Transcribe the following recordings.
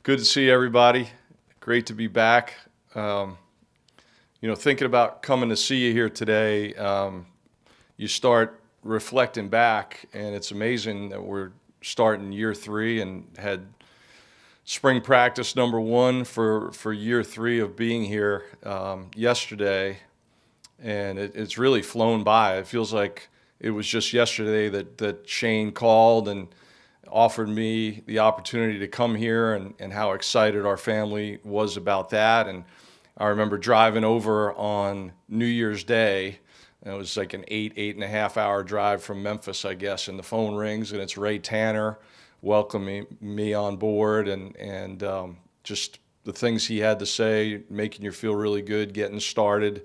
Good to see everybody. Great to be back. Thinking about coming to see you here today, you start reflecting back, and it's amazing that we're starting year 3 and had spring practice number 1 for year 3 of being here yesterday, and it's really flown by. It feels like it was just yesterday that Shane called and offered me the opportunity to come here, and how excited our family was about that. And I remember driving over on New Year's Day, and it was like an 8.5 hour drive from Memphis, I guess, and the phone rings, and it's Ray Tanner welcoming me on board, and just the things he had to say, making you feel really good, getting started.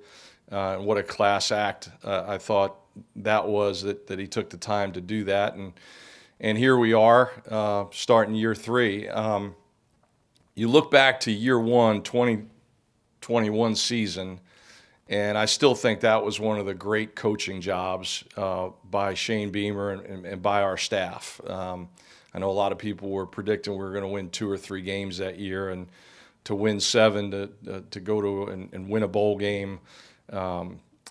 And what a class act I thought that was, that he took the time to do that. And here we are, starting year 3. You look back to year 1, 2021 season, and I still think that was one of the great coaching jobs by Shane Beamer and by our staff. I know a lot of people were predicting we were going to win 2 or 3 games that year, and to win 7, to go to and win a bowl game.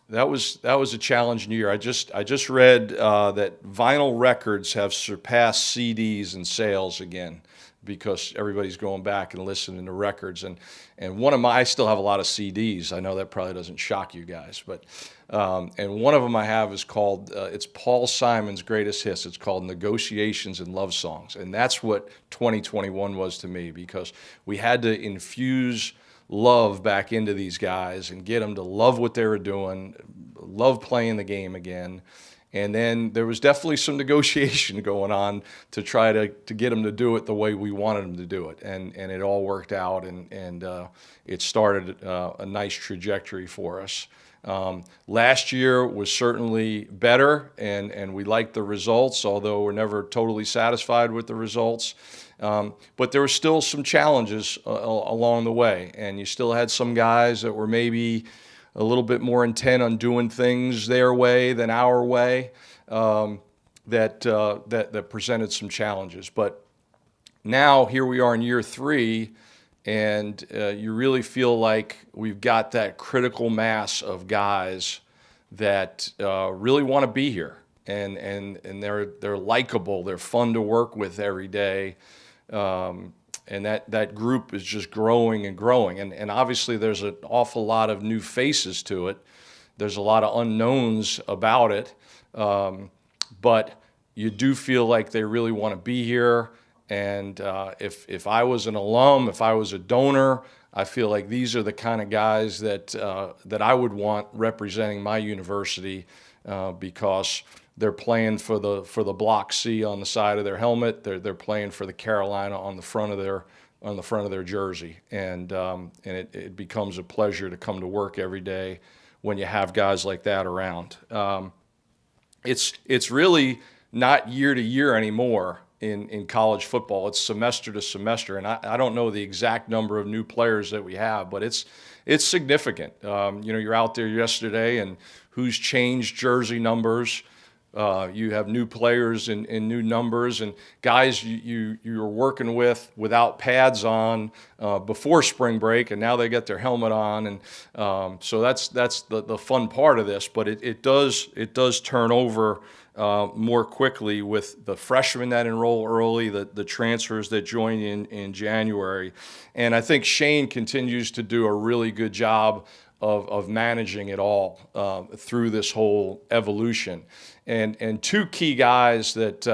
That was a challenging year. I just read that vinyl records have surpassed CDs in sales again, because everybody's going back and listening to records. And I still have a lot of CDs. I know that probably doesn't shock you guys, but and one of them I have is called it's Paul Simon's greatest hits. It's called Negotiations and Love Songs, and that's what 2021 was to me, because we had to infuse love back into these guys and get them to love what they were doing, love playing the game again. And then there was definitely some negotiation going on to try to get them to do it the way we wanted them to do it. And it all worked out, and it started a nice trajectory for us. Last year was certainly better, and we liked the results, although we're never totally satisfied with the results. But there were still some challenges along the way, and you still had some guys that were maybe a little bit more intent on doing things their way than our way, that presented some challenges. But now here we are in year 3, and you really feel like we've got that critical mass of guys that really want to be here, and they're likable, they're fun to work with every day. And that group is just growing and growing. And obviously there's an awful lot of new faces to it. There's a lot of unknowns about it. But you do feel like they really want to be here. And if I was an alum, if I was a donor, I feel like these are the kind of guys that I would want representing my university, because they're playing for the Block C on the side of their helmet. They're playing for the Carolina on the front of their jersey, and it becomes a pleasure to come to work every day when you have guys like that around. It's really not year to year anymore in college football. It's semester to semester, and I don't know the exact number of new players that we have, but it's significant. You're out there yesterday, and who's changed jersey numbers. You have new players in new numbers, and guys you're working with without pads on before spring break, and now they get their helmet on, and so that's the fun part of this. But it does turn over more quickly with the freshmen that enroll early, the transfers that join in January, and I think Shane continues to do a really good job of managing it all through this whole evolution. And 2 key guys that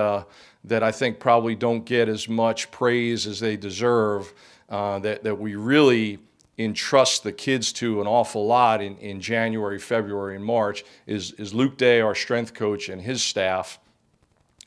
I think probably don't get as much praise as they deserve, that we really entrust the kids to an awful lot in January, February, and March is Luke Day, our strength coach, and his staff,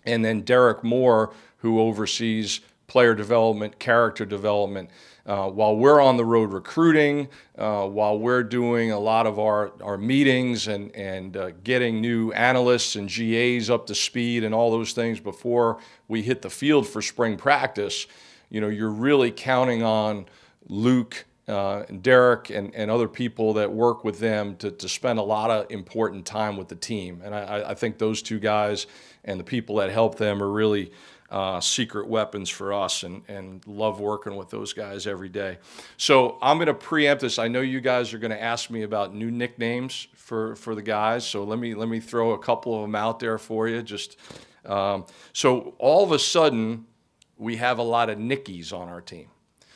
and then Derek Moore, who oversees player development, character development. While we're on the road recruiting, while we're doing a lot of our meetings and getting new analysts and GAs up to speed and all those things before we hit the field for spring practice, you're really counting on Luke and Derek and other people that work with them to spend a lot of important time with the team. And I think those 2 guys and the people that help them are really secret weapons for us, and love working with those guys every day. So I'm going to preempt this. I know you guys are going to ask me about new nicknames for the guys, so let me throw a couple of them out there for you. Just so all of a sudden we have a lot of Nickies on our team.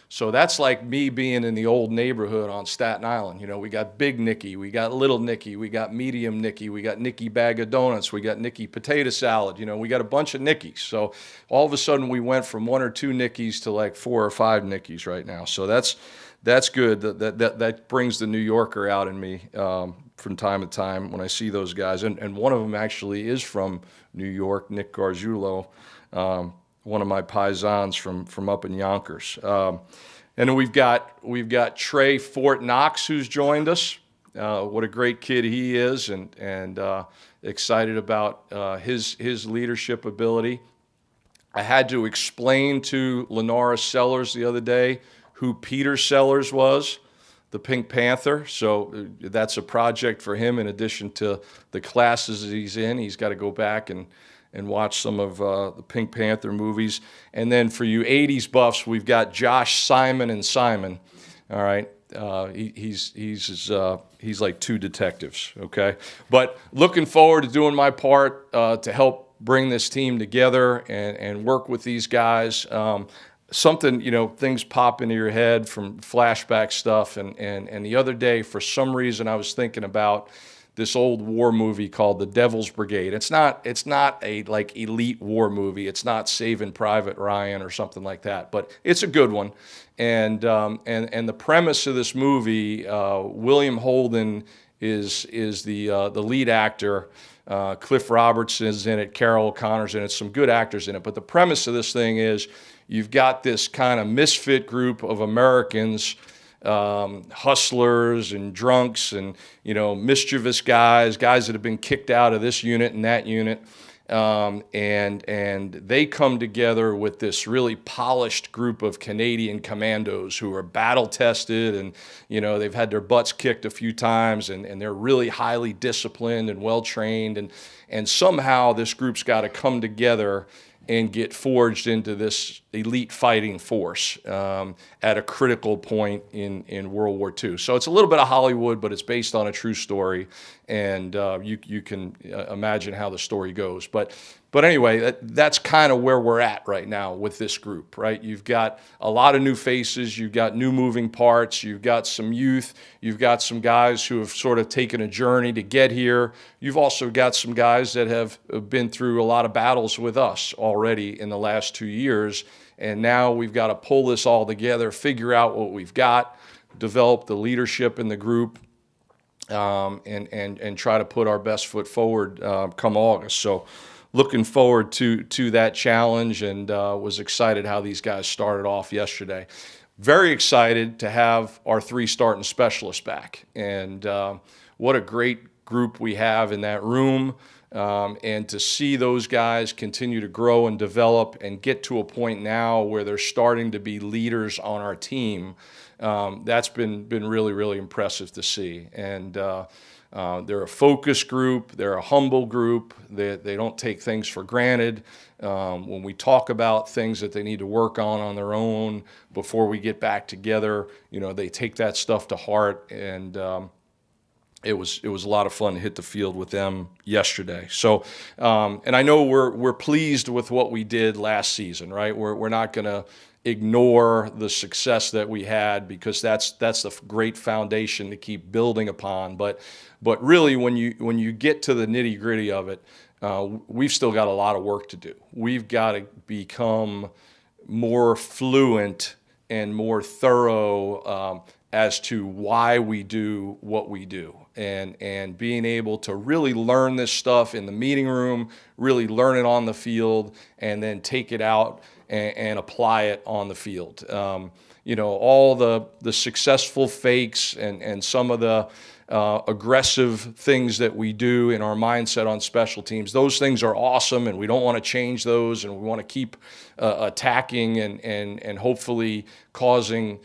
So that's like me being in the old neighborhood on Staten Island. You know, we got Big Nicky, we got Little Nicky, we got Medium Nicky, we got Nicky Bag of Donuts, we got Nicky Potato Salad. You know, we got a bunch of Nickies. So all of a sudden we went from 1 or 2 Nickies to like 4 or 5 Nickies right now. So that's good. That brings the New Yorker out in me from time to time when I see those guys. And one of them actually is from New York, Nick Gargiulo. One of my paisans from up in Yonkers. And then we've got Trey Fort Knox, who's joined us. What a great kid he is, and excited about his leadership ability. I had to explain to Lenora Sellers the other day who Peter Sellers was, the Pink Panther. So that's a project for him in addition to the classes that he's in. He's got to go back and watch some of the Pink Panther movies. And then for you 80s buffs, we've got Josh Simon and Simon. All right, he's like 2 detectives. Okay, but looking forward to doing my part to help bring this team together and work with these guys. Something, you know, things pop into your head from flashback stuff. And the other day, for some reason, I was thinking about this old war movie called The Devil's Brigade. It's not a like elite war movie. It's not Saving Private Ryan or something like that, but it's a good one. And the premise of this movie, William Holden is the lead actor. Cliff Robertson is in it. Carol O'Connor's in it. Some good actors in it. But the premise of this thing is you've got this kind of misfit group of Americans, hustlers and drunks and, you know, mischievous guys that have been kicked out of this unit and that unit. And they come together with this really polished group of Canadian commandos who are battle tested, and, you know, they've had their butts kicked a few times, and they're really highly disciplined and well trained. And somehow this group's got to come together and get forged into this elite fighting force at a critical point in World War II. So it's a little bit of Hollywood, but it's based on a true story, and you can imagine how the story goes. But anyway, that's kind of where we're at right now with this group, right? You've got a lot of new faces, you've got new moving parts, you've got some youth, you've got some guys who have sort of taken a journey to get here. You've also got some guys that have been through a lot of battles with us already in the last 2 years, and now we've got to pull this all together, figure out what we've got, develop the leadership in the group, and try to put our best foot forward come August. So looking forward to that challenge, and was excited how these guys started off yesterday. Very excited to have our 3 starting specialists back, and what a great group we have in that room, and to see those guys continue to grow and develop and get to a point now where they're starting to be leaders on our team. That's been really, really impressive to see. And they're a focused group. They're a humble group. They don't take things for granted. When we talk about things that they need to work on their own before we get back together, you know, they take that stuff to heart. And it was a lot of fun to hit the field with them yesterday. So, and I know we're pleased with what we did last season, right? We're not going to ignore the success that we had, because that's the great foundation to keep building upon. But really, when you get to the nitty gritty of it, we've still got a lot of work to do. We've got to become more fluent and more thorough as to why we do what we do, and being able to really learn this stuff in the meeting room, really learn it on the field, and then take it out and apply it on the field. You know, all the successful fakes and some of the aggressive things that we do in our mindset on special teams, those things are awesome, and we don't want to change those, and we want to keep attacking and hopefully causing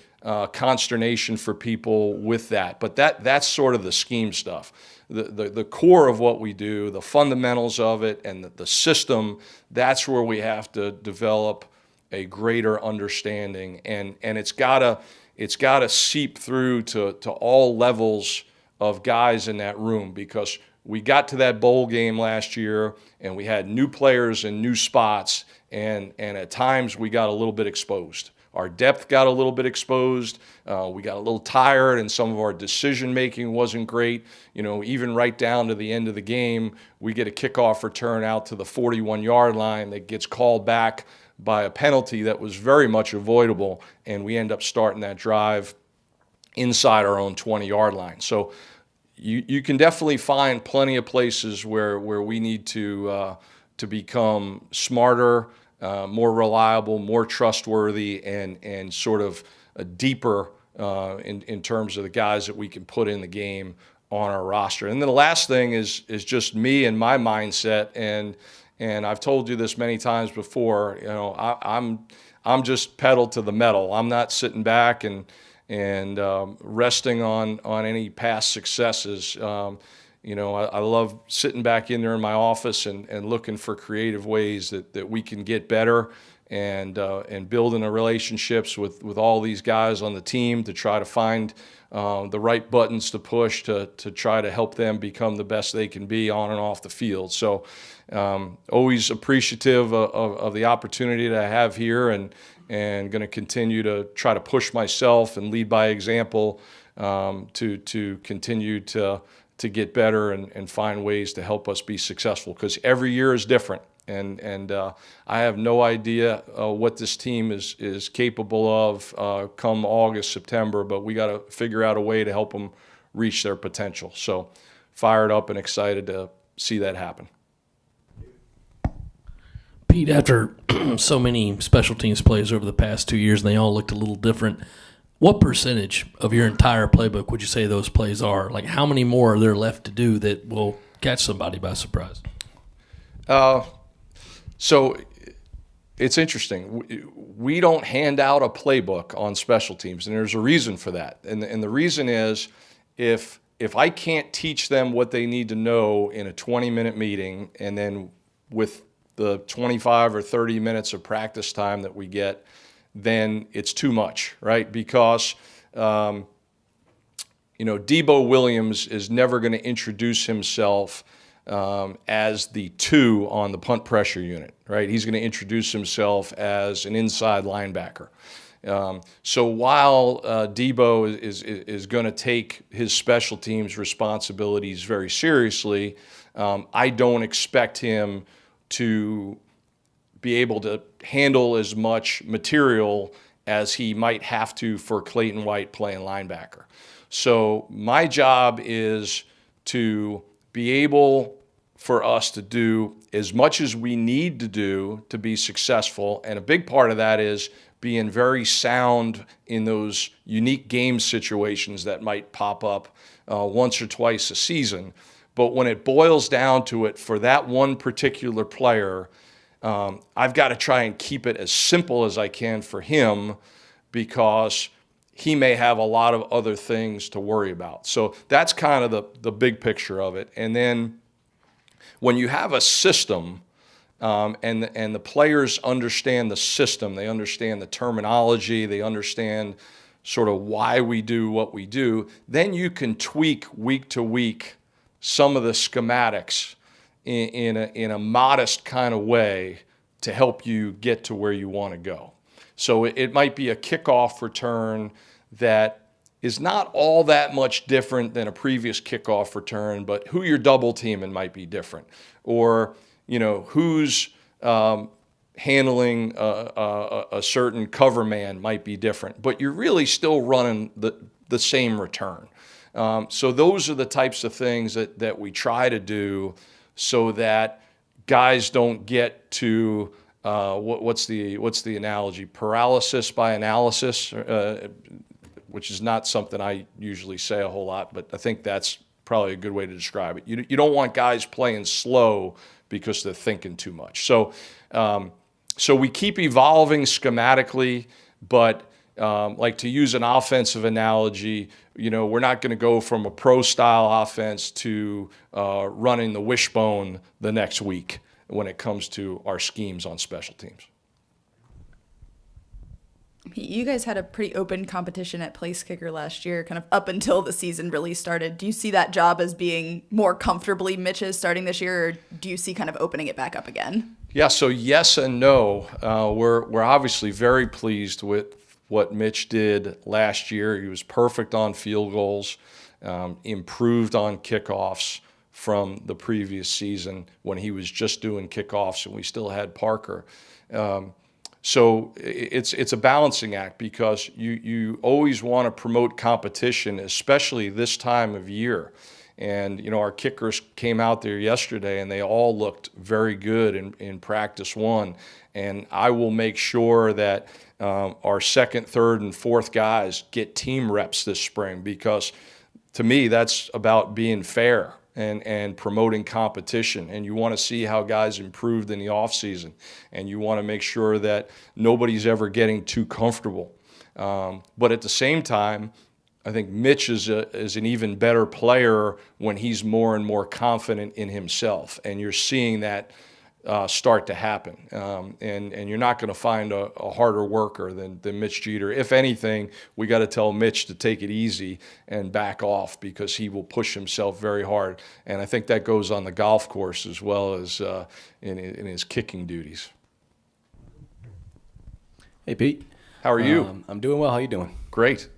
consternation for people with that. But that's sort of the scheme stuff. the core of what we do, the fundamentals of it, and the system. That's where we have to develop a greater understanding, and it's gotta seep through to all levels of guys in that room, because we got to that bowl game last year and we had new players in new spots, and at times we got a little bit exposed. Our depth got a little bit exposed. We got a little tired, and some of our decision making wasn't great. Even right down to the end of the game, we get a kickoff return out to the 41-yard line that gets called back by a penalty that was very much avoidable, and we end up starting that drive inside our own 20-yard line. So you can definitely find plenty of places where we need to become smarter, more reliable, more trustworthy, and sort of deeper in terms of the guys that we can put in the game on our roster. And then the last thing is just me and my mindset, and I've told you this many times before. I'm just pedal to the metal. I'm not sitting back and resting on any past successes. I love sitting back in there in my office and looking for creative ways that we can get better, and building the relationships with all these guys on the team to try to find the right buttons to push to try to help them become the best they can be on and off the field. So always appreciative of the opportunity that I have here, and going to continue to try to push myself and lead by example, to continue to get better and find ways to help us be successful, because every year is different. And I have no idea what this team is capable of come August, September, but we got to figure out a way to help them reach their potential. So fired up and excited to see that happen. Pete, after so many special teams plays over the past 2 years, and they all looked a little different, what percentage of your entire playbook would you say those plays are? Like, how many more are there left to do that will catch somebody by surprise? So it's interesting. We don't hand out a playbook on special teams, and there's a reason for that. And the reason is, if I can't teach them what they need to know in a 20-minute meeting, and then with the 25 or 30 minutes of practice time that we get, then it's too much, right? Because Debo Williams is never going to introduce himself as the 2 on the punt pressure unit, right? He's going to introduce himself as an inside linebacker. So while Debo is going to take his special teams responsibilities very seriously, I don't expect him to be able to handle as much material as he might have to for Clayton White playing linebacker. So my job is to be able for us to do as much as we need to do to be successful, and a big part of that is being very sound in those unique game situations that might pop up once or twice a season. But when it boils down to it, for that one particular player, I've got to try and keep it as simple as I can for him, because he may have a lot of other things to worry about. So that's kind of the big picture of it. And then when you have a system, and the players understand the system, they understand the terminology, they understand sort of why we do what we do, then you can tweak week to week some of the schematics in a modest kind of way to help you get to where you want to go. So it might be a kickoff return that is not all that much different than a previous kickoff return, but who you're double teaming might be different, or who's handling a certain cover man might be different, but you're really still running the same return. So those are the types of things that we try to do, so that guys don't get to what's the analogy? Paralysis by analysis, which is not something I usually say a whole lot, but I think that's probably a good way to describe it. You don't want guys playing slow because they're thinking too much. So we keep evolving schematically, but like to use an offensive analogy, we're not going to go from a pro-style offense to running the wishbone the next week when it comes to our schemes on special teams. You guys had a pretty open competition at place kicker last year, kind of up until the season really started. Do you see that job as being more comfortably Mitch's starting this year, or do you see kind of opening it back up again? Yeah, so yes and no. We're obviously very pleased with what Mitch did last year. He was perfect on field goals, improved on kickoffs from the previous season when he was just doing kickoffs and we still had Parker. So it's a balancing act because you always want to promote competition, especially this time of year. And, our kickers came out there yesterday and they all looked very good in practice one. And I will make sure that our second, third, and fourth guys get team reps this spring because to me that's about being fair and promoting competition. And you want to see how guys improved in the offseason. And you want to make sure that nobody's ever getting too comfortable. But at the same time, I think Mitch is an even better player when he's more and more confident in himself. And you're seeing that start to happen. And you're not going to find a harder worker than Mitch Jeter. If anything, we got to tell Mitch to take it easy and back off because he will push himself very hard. And I think that goes on the golf course as well as in his kicking duties. Hey, Pete. How are you? I'm doing well. How you doing? Great.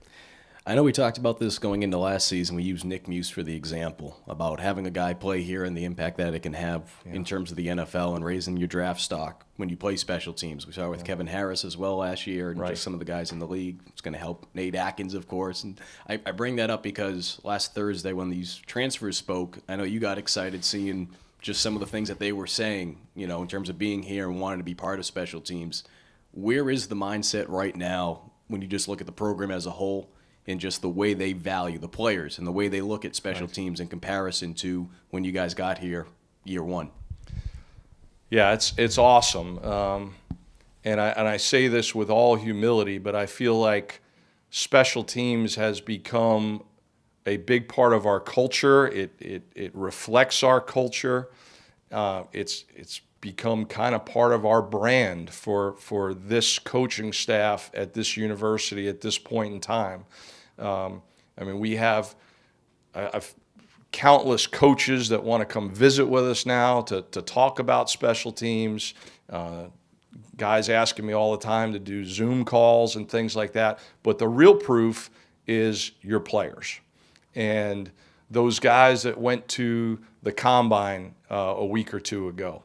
I know we talked about this going into last season. We used Nick Muse for the example about having a guy play here and the impact that it can have in terms of the NFL and raising your draft stock when you play special teams. We saw it with Kevin Harris as well last year and just some of the guys in the league. It's going to help Nate Atkins, of course. And I bring that up because last Thursday when these transfers spoke, I know you got excited seeing just some of the things that they were saying, in terms of being here and wanting to be part of special teams. Where is the mindset right now when you just look at the program as a whole? And just the way they value the players and the way they look at special teams in comparison to when you guys got here year one. Yeah, it's awesome. And I say this with all humility, but I feel like special teams has become a big part of our culture. It reflects our culture. It's become kind of part of our brand for this coaching staff at this university at this point in time. We have countless coaches that want to come visit with us now to talk about special teams. Guys asking me all the time to do Zoom calls and things like that. But the real proof is your players. And those guys that went to the Combine a week or two ago.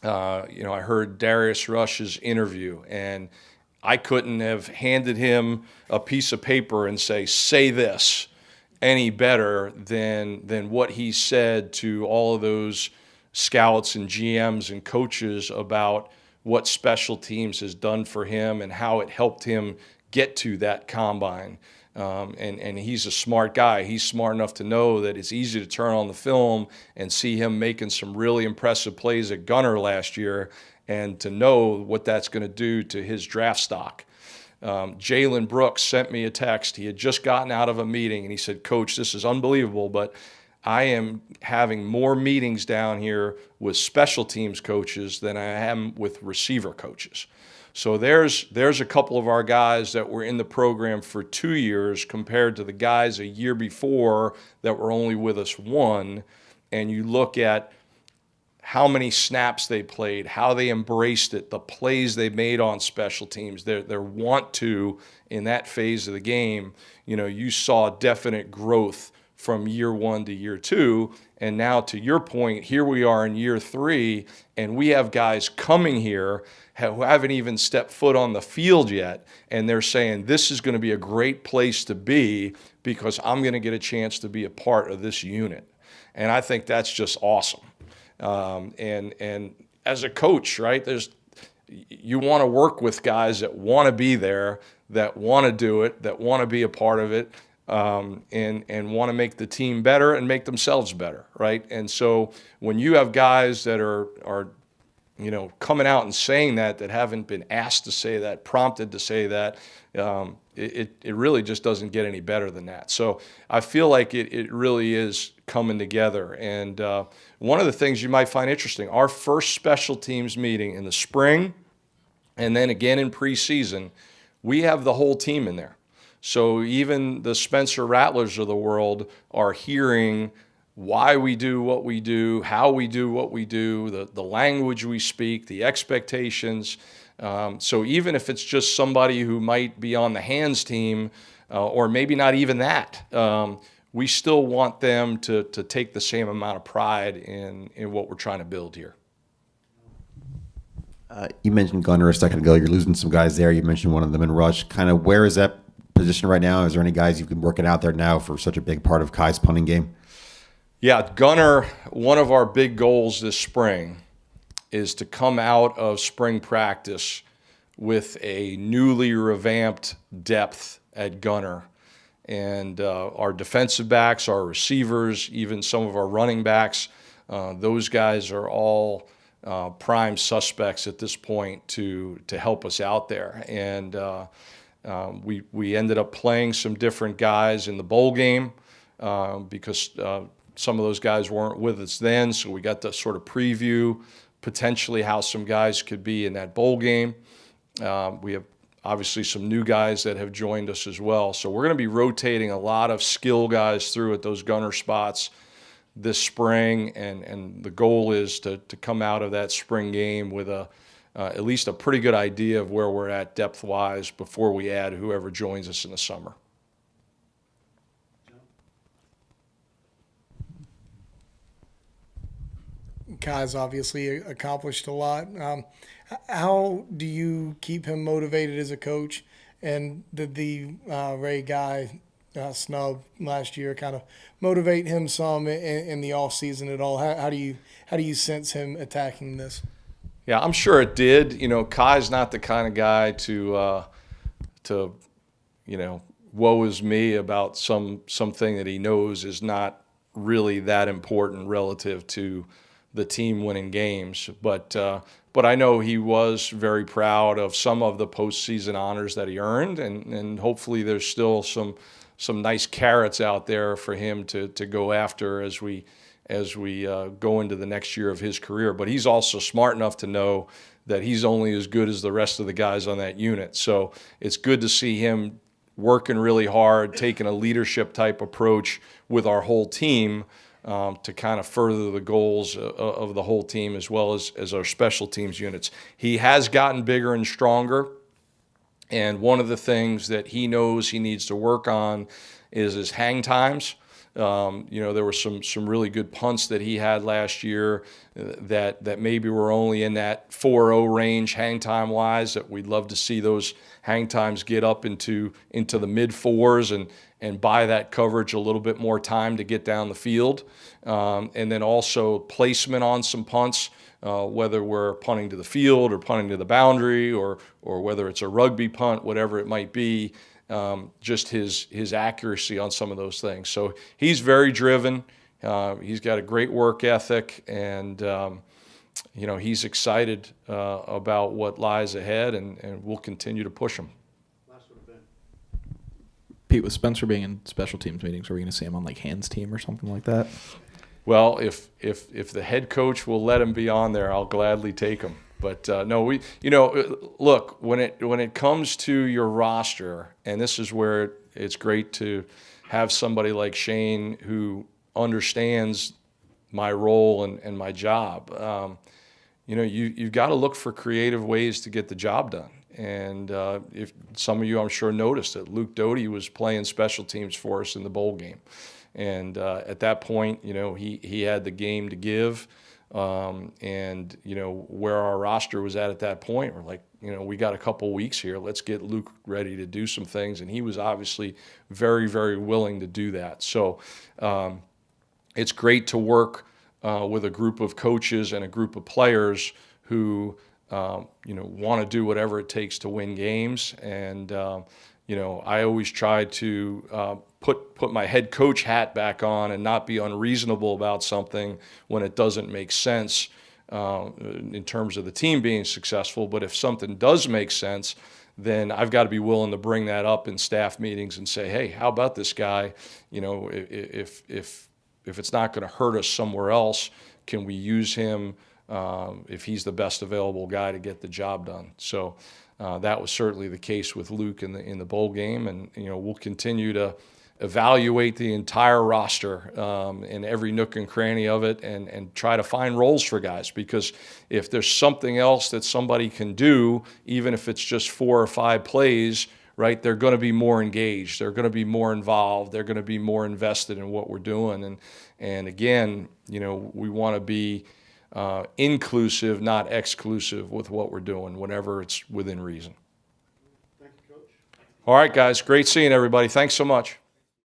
I heard Darius Rush's interview, and I couldn't have handed him a piece of paper and say this any better than what he said to all of those scouts and GMs and coaches about what special teams has done for him and how it helped him get to that Combine. And he's a smart guy. He's smart enough to know that it's easy to turn on the film and see him making some really impressive plays at gunner last year and to know what that's going to do to his draft stock. Jalen Brooks sent me a text. He had just gotten out of a meeting, and he said, "Coach, this is unbelievable, but I am having more meetings down here with special teams coaches than I am with receiver coaches." So there's a couple of our guys that were in the program for 2 years compared to the guys a year before that were only with us one, and you look at how many snaps they played, how they embraced it, the plays they made on special teams, their want to in that phase of the game. You saw definite growth from year one to year two. And now to your point, here we are in year three, and we have guys coming here who haven't even stepped foot on the field yet, and they're saying this is going to be a great place to be because I'm going to get a chance to be a part of this unit. And I think that's just awesome. And as a coach, right, you want to work with guys that want to be there, that want to do it, that want to be a part of it, and want to make the team better and make themselves better, right? And so when you have guys that are coming out and saying that haven't been asked to say that, prompted to say that. It really just doesn't get any better than that. So I feel like it really is coming together. And one of the things you might find interesting, our first special teams meeting in the spring and then again in preseason, we have the whole team in there. So even the Spencer Rattlers of the world are hearing why we do what we do, how we do what we do, the language we speak, the expectations. So even if it's just somebody who might be on the hands team, or maybe not even that, we still want them to take the same amount of pride in what we're trying to build here. You mentioned Gunner a second ago. You're losing some guys there. You mentioned one of them in rush. Kind of where is that position right now? Is there any guys you've been working out there now for such a big part of Kai's punting game? Yeah, Gunner, one of our big goals this spring is to come out of spring practice with a newly revamped depth at Gunner. And our defensive backs, our receivers, even some of our running backs, those guys are all prime suspects at this point to help us out there. And we ended up playing some different guys in the bowl game because some of those guys weren't with us then, so we got to sort of preview potentially how some guys could be in that bowl game. We have obviously some new guys that have joined us as well. So we're going to be rotating a lot of skill guys through at those gunner spots this spring, and the goal is to come out of that spring game with at least a pretty good idea of where we're at depth-wise before we add whoever joins us in the summer. Kai's obviously accomplished a lot. How do you keep him motivated as a coach? And did the Ray Guy snub last year kind of motivate him some in the off season at all? How do you sense him attacking this? Yeah, I'm sure it did. Kai's not the kind of guy to woe is me about something that he knows is not really that important relative to the team winning games. But I know he was very proud of some of the postseason honors that he earned, and hopefully there's still some nice carrots out there for him to go after as we go into the next year of his career. But he's also smart enough to know that he's only as good as the rest of the guys on that unit. So it's good to see him working really hard, taking a leadership type approach with our whole team to kind of further the goals of the whole team as well as our special teams units. He has gotten bigger and stronger, and one of the things that he knows he needs to work on is his hang times. There were some really good punts that he had last year that maybe were only in that 4.0 range hang time wise, that we'd love to see those hang times get up into the mid fours and buy that coverage a little bit more time to get down the field. And then also placement on some punts, whether we're punting to the field or punting to the boundary or whether it's a rugby punt, whatever it might be. Just his accuracy on some of those things. So he's very driven. He's got a great work ethic, and he's excited about what lies ahead, and we'll continue to push him. Pete, with Spencer being in special teams meetings, are we going to see him on like hands team or something like that? Well, if the head coach will let him be on there, I'll gladly take him. But no, look, when it comes to your roster, and this is where it's great to have somebody like Shane who understands my role and my job. You've got to look for creative ways to get the job done. And if some of you, I'm sure, noticed that Luke Doty was playing special teams for us in the bowl game. And at that point, he had the game to give. And where our roster was at that point, we're like, we got a couple weeks here. Let's get Luke ready to do some things. And he was obviously very, very willing to do that. So it's great to work with a group of coaches and a group of players who want to do whatever it takes to win games. And I always try to put my head coach hat back on and not be unreasonable about something when it doesn't make sense in terms of the team being successful. But if something does make sense, then I've got to be willing to bring that up in staff meetings and say, hey, how about this guy? You know, if it's not going to hurt us somewhere else, can we use him if he's the best available guy to get the job done? So that was certainly the case with Luke in the bowl game, and you know, we'll continue to evaluate the entire roster in every nook and cranny of it, and try to find roles for guys, because if there's something else that somebody can do, even if it's just 4 or 5 plays, right, they're going to be more engaged, they're going to be more involved, they're going to be more invested in what we're doing. And again, you know, we want to be inclusive, not exclusive with what we're doing, whenever it's within reason. Thank you, Coach. All right, guys, great seeing everybody. Thanks so much.